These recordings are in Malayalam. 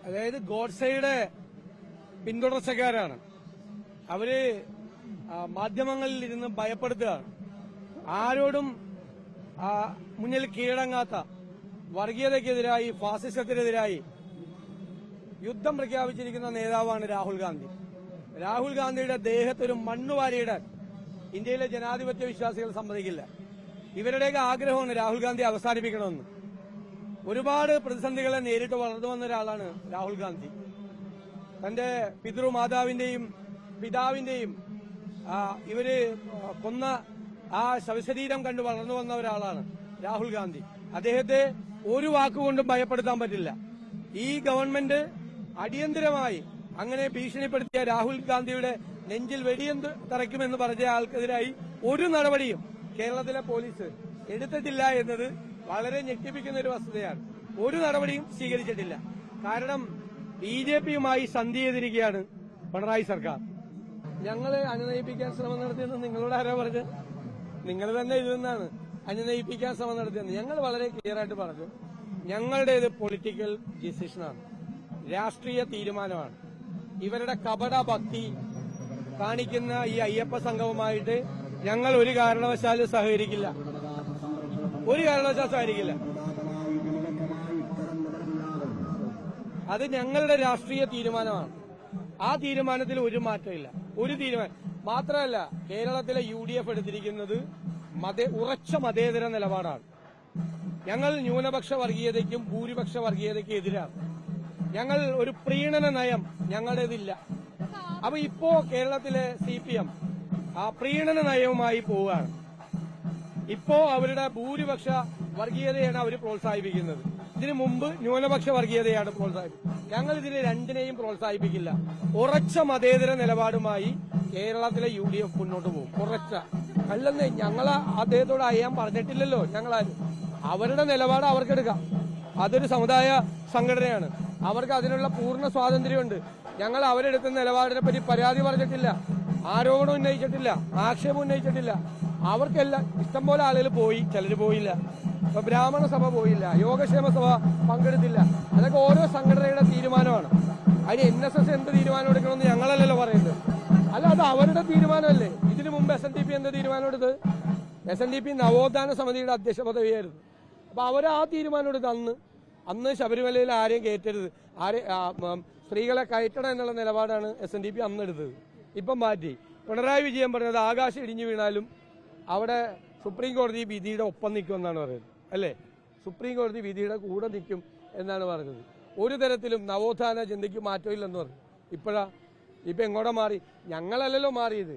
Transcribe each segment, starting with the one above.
അതായത് ഗോഡ്സെയുടെ പിന്തുടർച്ചക്കാരാണ്. അവര് മാധ്യമങ്ങളിൽ ഇരുന്ന് ഭയപ്പെടുത്തുകയാണ്. ആരോടും മുന്നിൽ കീഴടങ്ങാത്ത, വർഗീയതയ്ക്കെതിരായി, ഫാസിസത്തിനെതിരായി യുദ്ധം പ്രഖ്യാപിച്ചിരിക്കുന്ന നേതാവാണ് രാഹുൽ ഗാന്ധി. രാഹുൽ ഗാന്ധിയുടെ ദേഹത്തൊരു മണ്ണുവാരിയിടാൻ ഇന്ത്യയിലെ ജനാധിപത്യ വിശ്വാസികൾ സമ്മതിക്കില്ല. ഇവരുടെയൊക്കെ ആഗ്രഹമാണ് രാഹുൽ ഗാന്ധി അവസാനിപ്പിക്കണമെന്ന്. ഒരുപാട് പ്രതിസന്ധികളെ നേരിട്ട് വളർന്നു വന്ന ഒരാളാണ് രാഹുൽ ഗാന്ധി. തന്റെ പിതൃമാതാവിന്റെയും പിതാവിന്റെയും ഇവര് കൊന്ന ആ ശവശരീരം കണ്ട് വളർന്നു വന്ന ഒരാളാണ് രാഹുൽ ഗാന്ധി. അദ്ദേഹത്തെ ഒരു വാക്കുകൊണ്ടും ഭയപ്പെടുത്താൻ പറ്റില്ല. ഈ ഗവൺമെന്റ് അടിയന്തരമായി അങ്ങനെ ഭീഷണിപ്പെടുത്തിയ രാഹുൽ ഗാന്ധിയുടെ നെഞ്ചിൽ വെടിയെന്ത് തറയ്ക്കുമെന്ന് പറഞ്ഞ ആൾക്കെതിരായി ഒരു നടപടിയും കേരളത്തിലെ പോലീസ് എടുത്തിട്ടില്ല എന്നത് വളരെ ഞെട്ടിപ്പിക്കുന്ന ഒരു വസ്തുതയാണ്. ഒരു നടപടിയും സ്വീകരിച്ചിട്ടില്ല. കാരണം ബിജെപിയുമായി സന്ധി ചെയ്തിരിക്കുകയാണ് പിണറായി സർക്കാർ. ഞങ്ങളെ അനുനയിപ്പിക്കാൻ ശ്രമം നടത്തിയെന്ന് നിങ്ങളോട് ആരാ പറഞ്ഞത്? നിങ്ങൾ തന്നെ എഴുതുന്നതാണ് അനുനയിപ്പിക്കാൻ ശ്രമം നടത്തിയെന്ന്. ഞങ്ങൾ വളരെ ക്ലിയർ ആയിട്ട് പറഞ്ഞു, ഞങ്ങളുടേത് പൊളിറ്റിക്കൽ ഡിസിഷനാണ്, രാഷ്ട്രീയ തീരുമാനമാണ്. ഇവരുടെ കപട ഭക്തി കാണിക്കുന്ന ഈ അയ്യപ്പ സംഘവുമായിട്ട് ഞങ്ങൾ ഒരു കാരണവശാലും സഹകരിക്കില്ല. ഒരു കാരണവശാലും സഹകരിക്കില്ല. അത് ഞങ്ങളുടെ രാഷ്ട്രീയ തീരുമാനമാണ്. ആ തീരുമാനത്തിൽ ഒരു മാറ്റമില്ല. ഒരു തീരുമാനം മാത്രമല്ല, കേരളത്തിലെ UDF എടുത്തിരിക്കുന്നത് ഉറച്ച മതേതര നിലപാടാണ്. ഞങ്ങൾ ന്യൂനപക്ഷ വർഗീയതയ്ക്കും ഭൂരിപക്ഷ വർഗീയതയ്ക്കും എതിരാണ്. ഞങ്ങൾ ഒരു പ്രീണന നയം ഞങ്ങളുടേതില്ല. അപ്പൊ ഇപ്പോ കേരളത്തിലെ CPM ആ പ്രീണന നയവുമായി പോവുകയാണ്. ഇപ്പോ അവരുടെ ഭൂരിപക്ഷ വർഗീയതയാണ് അവർ പ്രോത്സാഹിപ്പിക്കുന്നത്. ഇതിനു മുമ്പ് ന്യൂനപക്ഷ വർഗീയതയാണ് പ്രോത്സാഹിപ്പിക്കുന്നത്. ഞങ്ങൾ ഇതിനെ രണ്ടിനെയും പ്രോത്സാഹിപ്പിക്കില്ല. ഉറച്ച മതേതര നിലപാടുമായി കേരളത്തിലെ UDF മുന്നോട്ട് പോകും. ഉറച്ച അല്ലെന്നേ ഞങ്ങൾ അദ്ദേഹത്തോട് അയ്യാൻ പറഞ്ഞിട്ടില്ലല്ലോ. ഞങ്ങളാരും അവരുടെ നിലപാട് അവർക്കെടുക്കാം. അതൊരു സമുദായ സംഘടനയാണ്. അവർക്ക് അതിനുള്ള പൂർണ്ണ സ്വാതന്ത്ര്യമുണ്ട്. ഞങ്ങൾ അവരെടുത്ത നിലപാടിനെ പറ്റി പരാതി പറഞ്ഞിട്ടില്ല, ആരോപണം ഉന്നയിച്ചിട്ടില്ല, ആക്ഷേപം ഉന്നയിച്ചിട്ടില്ല. അവർക്കെല്ലാം ഇഷ്ടംപോലെ ആളുകൾ പോയി, ചിലർ പോയില്ല. ഇപ്പൊ ബ്രാഹ്മണ സഭ പോയില്ല, യോഗക്ഷേമ സഭ പങ്കെടുത്തില്ല. അതൊക്കെ ഓരോ സംഘടനയുടെ തീരുമാനമാണ്. അതിന് NSS എന്ത് തീരുമാനം എടുക്കണമെന്ന് ഞങ്ങളല്ലല്ലോ പറയുന്നത്. അല്ല, അത് അവരുടെ തീരുമാനമല്ലേ. ഇതിനു മുമ്പ് SNDP എന്ത് തീരുമാനം എടുത്തത്? SNDP നവോത്ഥാന സമിതിയുടെ അധ്യക്ഷ പദവിയായിരുന്നു. അപ്പൊ അവർ ആ തീരുമാനം എടുത്ത് അന്ന് ശബരിമലയിൽ ആരെയും കയറ്റരുത്, സ്ത്രീകളെ കയറ്റണം എന്നുള്ള നിലപാടാണ് SNDP അന്ന് എടുത്തത്. ഇപ്പം മാറ്റി. പിണറായി വിജയൻ പറഞ്ഞത് ആകാശം ഇടിഞ്ഞു വീണാലും അവിടെ സുപ്രീം കോടതി വിധിയുടെ ഒപ്പം നിൽക്കുമെന്നാണ് പറയുന്നത്. അല്ലേ? സുപ്രീം കോടതി വിധിയുടെ കൂടെ നിൽക്കും എന്നാണ് പറഞ്ഞത്. ഒരു തരത്തിലും നവോത്ഥാന ചിന്തയ്ക്ക് മാറ്റമില്ലെന്ന് പറഞ്ഞു. ഇപ്പൊ എങ്ങോട്ടാ മാറി? ഞങ്ങളല്ലല്ലോ മാറിയത്.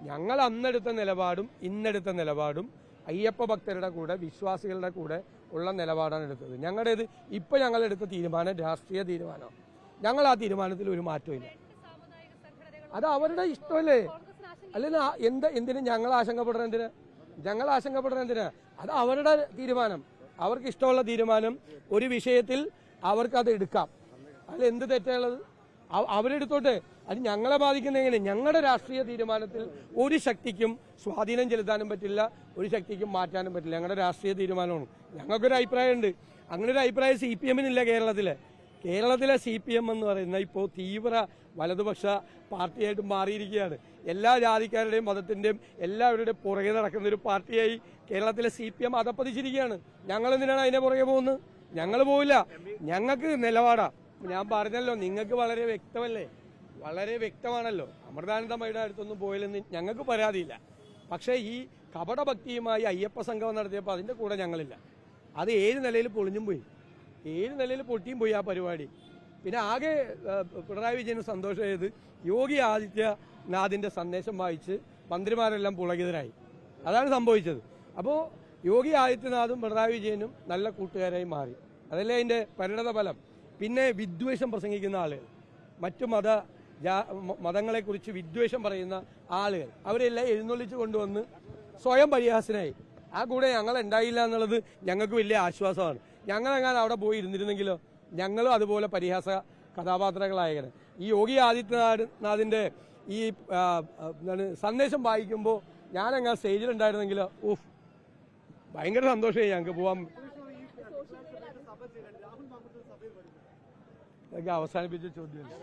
ഞങ്ങൾ അന്നെടുത്ത നിലപാടും ഇന്നെടുത്ത നിലപാടും അയ്യപ്പ ഭക്തരുടെ കൂടെ, വിശ്വാസികളുടെ കൂടെ ഉള്ള നിലപാടാണ് എടുത്തത്. ഞങ്ങളുടേത് ഇപ്പൊ ഞങ്ങളെടുത്ത തീരുമാനം രാഷ്ട്രീയ തീരുമാനമാണ്. ഞങ്ങൾ ആ തീരുമാനത്തിൽ ഒരു മാറ്റമില്ല. അത് അവരുടെ ഇഷ്ടമല്ലേ? അല്ലെങ്കിൽ എന്തിനു ഞങ്ങൾ ആശങ്കപ്പെടുന്നത്? എന്തിനാ? അത് അവരുടെ തീരുമാനം. അവർക്ക് ഇഷ്ടമുള്ള തീരുമാനം ഒരു വിഷയത്തിൽ അവർക്കത് എടുക്കാം. അതിൽ എന്ത് തെറ്റുള്ളത്? അവരെടുത്തോട്ടെ. അത് ഞങ്ങളെ ബാധിക്കുന്ന എങ്ങനെ? ഞങ്ങളുടെ രാഷ്ട്രീയ തീരുമാനത്തിൽ ഒരു ശക്തിക്കും സ്വാധീനം ചെലുത്താനും പറ്റില്ല, ഒരു ശക്തിക്കും മാറ്റാനും പറ്റില്ല. ഞങ്ങളുടെ രാഷ്ട്രീയ തീരുമാനമാണ്. ഞങ്ങൾക്കൊരു അഭിപ്രായമുണ്ട്. അങ്ങനെ ഒരു അഭിപ്രായം CPMനില്ല. കേരളത്തിലെ CPM എന്ന് പറയുന്ന ഇപ്പോൾ തീവ്ര വലതുപക്ഷ പാർട്ടിയായിട്ട് മാറിയിരിക്കുകയാണ്. എല്ലാ ജാതിക്കാരുടെയും മതത്തിന്റെയും എല്ലാവരുടെയും പുറകെ നടക്കുന്ന ഒരു പാർട്ടിയായി കേരളത്തിലെ CPM അധപ്പതിച്ചിരിക്കുകയാണ്. ഞങ്ങൾ എന്തിനാണ് അതിനെ പുറകെ പോകുന്നത്? ഞങ്ങൾ പോവില്ല. ഞങ്ങൾക്ക് നിലപാടാ. ഞാൻ പറഞ്ഞല്ലോ, നിങ്ങൾക്ക് വളരെ വ്യക്തമല്ലേ, വളരെ വ്യക്തമാണല്ലോ. അമൃതാനന്ദമയുടെ അടുത്തൊന്നും പോയില്ലെന്ന് ഞങ്ങൾക്ക് പരാതിയില്ല. പക്ഷേ ഈ കപടഭക്തിയുമായി അയ്യപ്പ സംഗമം നടത്തിയപ്പോൾ അതിന്റെ കൂടെ ഞങ്ങളില്ല. അത് ഏത് നിലയിൽ പൊളിഞ്ഞും പോയി, ഏത് നിലയിൽ പൊട്ടിയും പോയി ആ പരിപാടി. പിന്നെ ആകെ പിണറായി വിജയന് സന്തോഷമായത് യോഗി ആദിത്യനാഥിന്റെ സന്ദേശം വായിച്ച് മന്ത്രിമാരെല്ലാം പുളകിതരായി. അതാണ് സംഭവിച്ചത്. അപ്പോൾ യോഗി ആദിത്യനാഥും പിണറായി വിജയനും നല്ല കൂട്ടുകാരായി മാറി. അതല്ലേ അതിന്റെ പരിണത ഫലം. പിന്നെ വിദ്വേഷം പ്രസംഗിക്കുന്ന ആളുകൾ, മറ്റു മതങ്ങളെക്കുറിച്ച് വിദ്വേഷം പറയുന്ന ആളുകൾ, അവരെല്ലാം എഴുന്നള്ളിച്ചു കൊണ്ടുവന്ന് സ്വയം പരിഹാസനായി. ആ കൂടെ ഞങ്ങൾ ഉണ്ടായില്ല എന്നുള്ളത് ഞങ്ങൾക്ക് വലിയ ആശ്വാസമാണ്. ഞങ്ങളെങ്ങാനും അവിടെ പോയി ഇരുന്നിരുന്നെങ്കിലോ ഞങ്ങളും അതുപോലെ പരിഹാസ കഥാപാത്രങ്ങളായേനെ. ഈ യോഗി ആദിത്യനാഥിന്റെ ഈ സന്ദേശം വായിക്കുമ്പോൾ ഞാനെങ്ങനെ സ്റ്റേജിലുണ്ടായിരുന്നെങ്കിലോ ഭയങ്കര സന്തോഷമായി ഞങ്ങൾക്ക് പോവാൻ. ഇതൊക്കെ അവസാനിപ്പിച്ച ചോദ്യമല്ലേ.